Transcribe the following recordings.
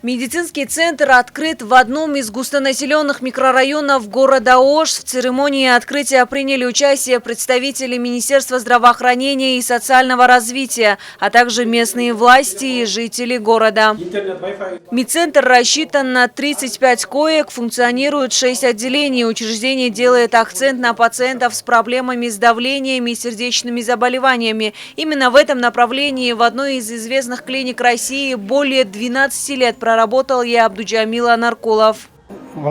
Медицинский центр открыт в одном из густонаселенных микрорайонов города Ош. В церемонии открытия приняли участие представители Министерства здравоохранения и социального развития, а также местные власти и жители города. Медцентр рассчитан на 35 коек, функционирует 6 отделений. Учреждение делает акцент на пациентов с проблемами с давлением и сердечными заболеваниями. Именно в этом направлении в одной из известных клиник России более 12 лет проработал и Абдуджамил Анаркулов. В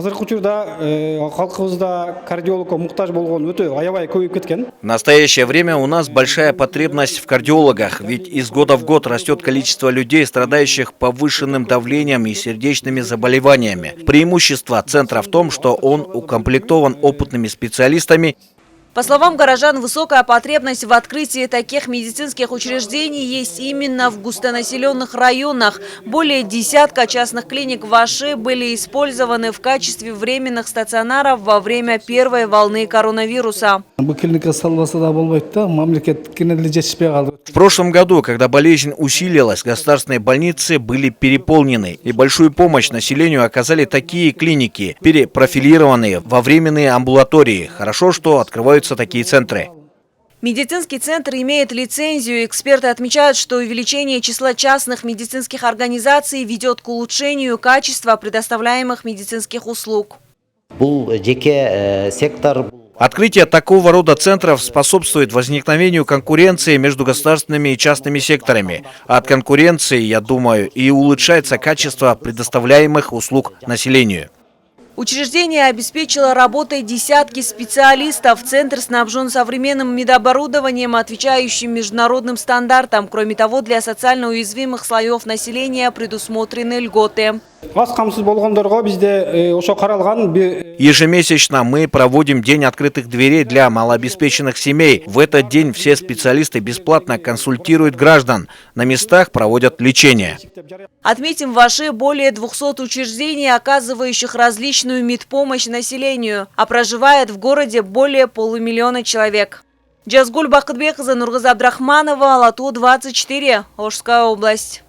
настоящее время у нас большая потребность в кардиологах, ведь из года в год растет количество людей, страдающих повышенным давлением и сердечными заболеваниями. Преимущество центра в том, что он укомплектован опытными специалистами. По словам горожан, высокая потребность в открытии таких медицинских учреждений есть именно в густонаселенных районах. Более десятка частных клиник в Оше были использованы в качестве временных стационаров во время первой волны коронавируса. В прошлом году, когда болезнь усилилась, государственные больницы были переполнены. И большую помощь населению оказали такие клиники, перепрофилированные во временные амбулатории. Хорошо, что открываются такие центры. Медицинский центр имеет лицензию. Эксперты отмечают, что увеличение числа частных медицинских организаций ведет к улучшению качества предоставляемых медицинских услуг. Открытие такого рода центров способствует возникновению конкуренции между государственными и частными секторами. А от конкуренции, я думаю, и улучшается качество предоставляемых услуг населению. Учреждение обеспечило работой десятки специалистов. Центр снабжен современным медоборудованием, отвечающим международным стандартам. Кроме того, для социально уязвимых слоев населения предусмотрены льготы. Ежемесячно мы проводим День открытых дверей для малообеспеченных семей. В этот день все специалисты бесплатно консультируют граждан. На местах проводят лечение. Отметим, в Оше более 200 учреждений, оказывающих различную медпомощь населению, а проживает в городе более полумиллиона человек. Джазгуль Бакытбекова, Нургыз Абдрахманова, Алату 24, Ошская область.